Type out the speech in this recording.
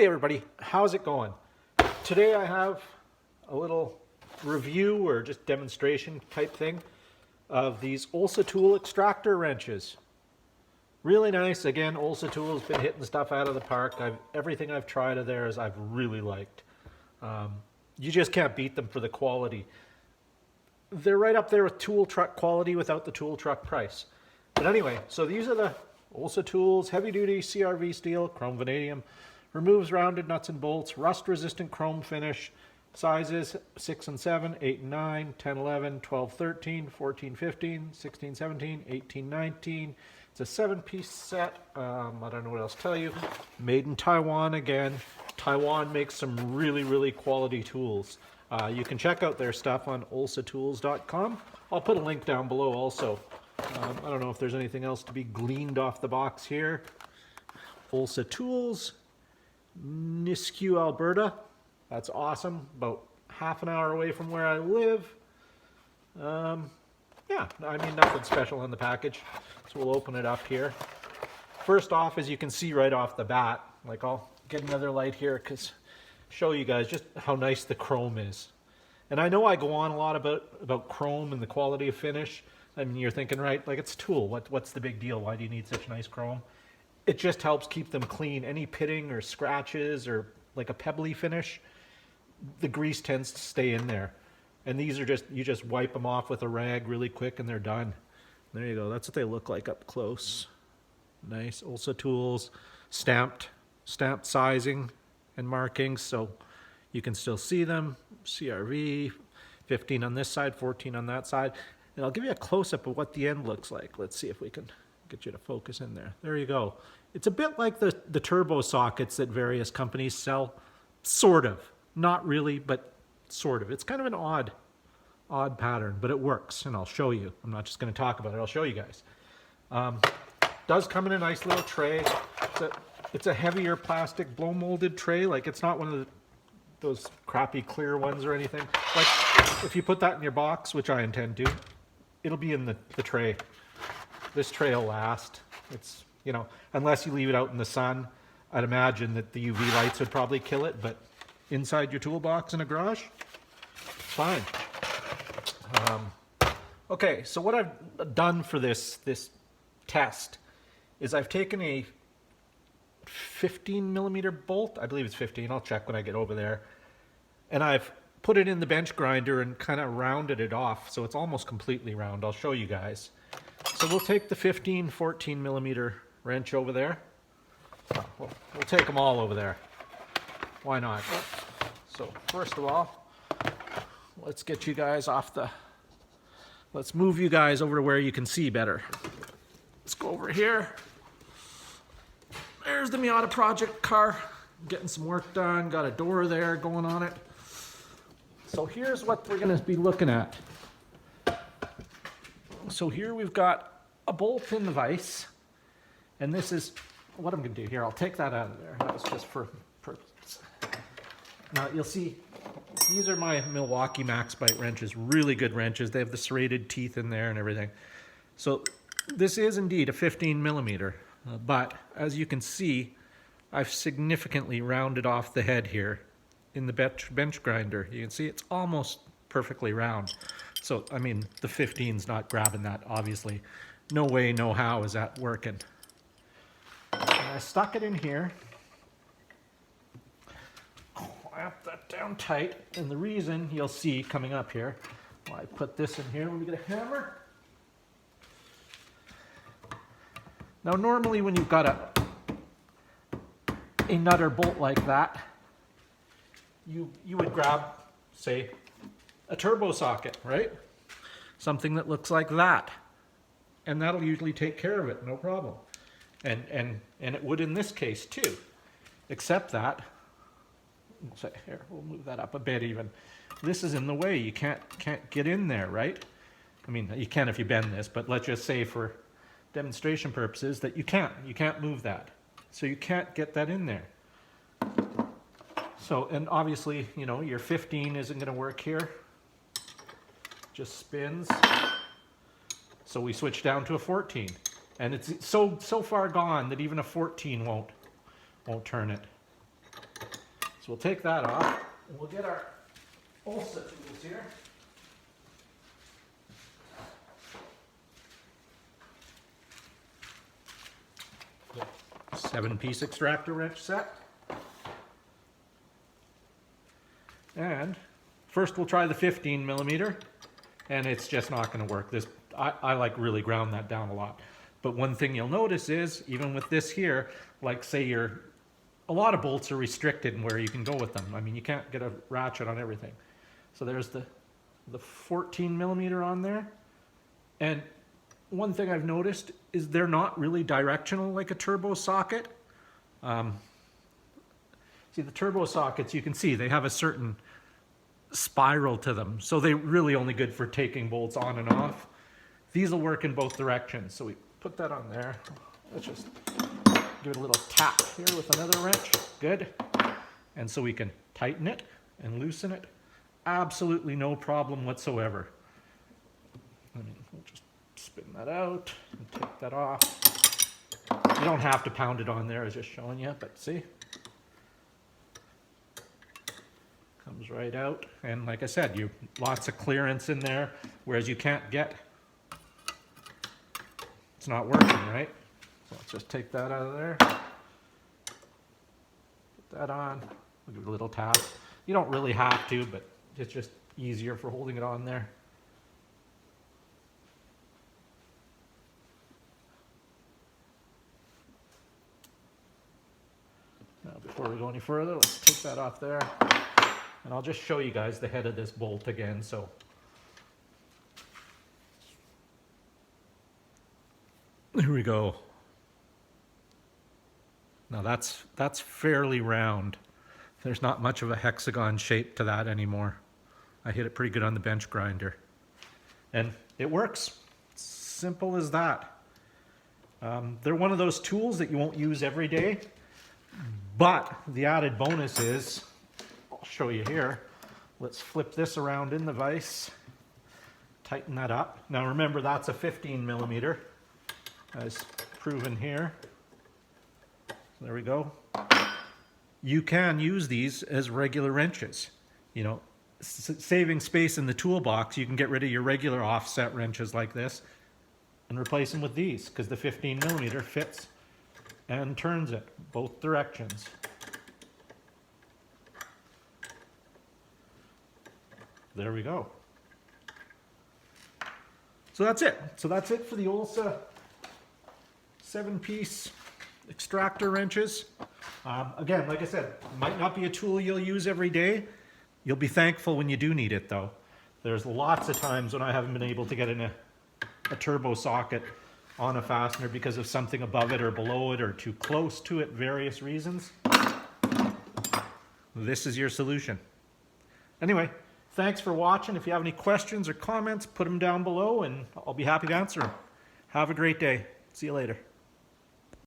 Hey everybody, how's it going? Today I have a little review or just demonstration type thing of these Olsa Tool Extractor wrenches. Really nice. Again, Olsa Tools been hitting stuff out of the park. Everything I've tried of theirs I've really liked. You just can't beat them for the quality. They're right up there with tool truck quality without the tool truck price. But anyway, so these are the Olsa Tools heavy duty CRV steel, chrome vanadium. Removes rounded nuts and bolts, rust-resistant chrome finish, sizes 6 and 7, 8 and 9, 10, 11, 12, 13, 14, 15, 16, 17, 18, 19. It's a 7-piece set. I don't know what else to tell you. Made in Taiwan again. Taiwan makes some really quality tools. You can check out their stuff on olsatools.com. I'll put a link down below also. I don't know if there's anything else to be gleaned off the box here. Olsa Tools. Nisku, Alberta. That's awesome. About half an hour away from where I live. Yeah, I mean, nothing special in the package. So we'll open it up here. First off, as you can see right off the bat, like I'll get another light here because show you guys just how nice the chrome is. And I know I go on a lot about chrome and the quality of finish. I mean, you're thinking, right, like it's a tool. What's the big deal? Why do you need such nice chrome? It just helps keep them clean. Any pitting or scratches or like a pebbly finish, the grease tends to stay in there. And these are just, you just wipe them off with a rag really quick and they're done. There you go. That's what they look like up close. Nice. Olsa Tools, stamped sizing and markings so you can still see them. CRV, 15 on this side, 14 on that side. And I'll give you a close-up of what the end looks like. Let's see if we can get you to focus in there. There you go. It's a bit like the turbo sockets that various companies sell. Sort of. Not really, but sort of. It's kind of an odd pattern, but it works, and I'll show you. I'm not just going to talk about it. I'll show you guys. Does come in a nice little tray. It's a heavier plastic blow molded tray. Like it's not one of those crappy clear ones or anything. Like if you put that in your box, which I intend to, it'll be in the tray. This tray will last. It's, you know, unless you leave it out in the sun, I'd imagine that the UV lights would probably kill it, but inside your toolbox in a garage, fine. Okay, so what I've done for this test is I've taken a 15 millimeter bolt, I believe it's 15, I'll check when I get over there, and I've put it in the bench grinder and kind of rounded it off so it's almost completely round. I'll show you guys. So we'll take the 14 millimeter wrench over there. We'll take them all over there. Why not? So first of all, let's get you guys let's move you guys over to where you can see better. Let's go over here. There's the Miata project car. Getting some work done. Got a door there going on it. So here's what we're going to be looking at. So here we've got a bolt in the vise, and this is what I'm going to do here. I'll take that out of there. That was just for purpose. Now you'll see these are my Milwaukee Max Bite wrenches. Really good wrenches. They have the serrated teeth in there and everything. So this is indeed a 15 millimeter, but as you can see, I've significantly rounded off the head here in the bench grinder. You can see it's almost perfectly round. So, I mean, the 15's not grabbing that, obviously. No way, no how is that working. And I stuck it in here. Clamp that down tight. And the reason you'll see coming up here, I put this in here. Let me get a hammer. Now, normally when you've got a nut or bolt like that, you would grab, say, a turbo socket, right? Something that looks like that. And that'll usually take care of it, no problem. And it would in this case too. Except that, here, we'll move that up a bit even. This is in the way, you can't get in there, right? I mean, you can if you bend this, but let's just say for demonstration purposes that you can't move that. So you can't get that in there. So, and obviously, you know, your 15 isn't going to work here. Just spins. So we switch down to a 14. And it's so far gone that even a 14 won't turn it. we'll take that off and we'll get our Olsa Tools here. 7-piece extractor wrench set. And first we'll try the 15 millimeter, and it's just not going to work. This I like really ground that down a lot. But one thing you'll notice is, even with this here, like say a lot of bolts are restricted in where you can go with them. I mean, you can't get a ratchet on everything. So there's the 14 millimeter on there. And one thing I've noticed is they're not really directional like a turbo socket. See, the turbo sockets, you can see they have a certain spiral to them. So they're really only good for taking bolts on and off. These will work in both directions. So we put that on there. Let's just give it a little tap here with another wrench. Good. And so we can tighten it and loosen it. Absolutely no problem whatsoever. I mean, we'll just spin that out and take that off. You don't have to pound it on there, I was just showing you, but see? Comes right out. And like I said, lots of clearance in there, whereas you can't get. It's not working, right? So let's just take that out of there. Put that on. We'll give it a little tap. You don't really have to, but it's just easier for holding it on there. Now, before we go any further, let's take that off there. And I'll just show you guys the head of this bolt again. So here we go. Now that's fairly round. There's not much of a hexagon shape to that anymore. I hit it pretty good on the bench grinder. And it works. Simple as that. They're one of those tools that you won't use every day. But the added bonus is, I'll show you here. Let's flip this around in the vise. Tighten that up. Now remember, that's a 15 millimeter, as proven here. There we go. You can use these as regular wrenches. You know, saving space in the toolbox, you can get rid of your regular offset wrenches like this and replace them with these, because the 15 millimeter fits and turns it both directions. There we go. So that's it. So that's it for the Olsa 7-piece extractor wrenches. Again, like I said, might not be a tool you'll use every day. You'll be thankful when you do need it though. There's lots of times when I haven't been able to get in a turbo socket on a fastener because of something above it or below it or too close to it, various reasons. This is your solution. Anyway, thanks for watching. If you have any questions or comments, put them down below and I'll be happy to answer them. Have a great day. See you later.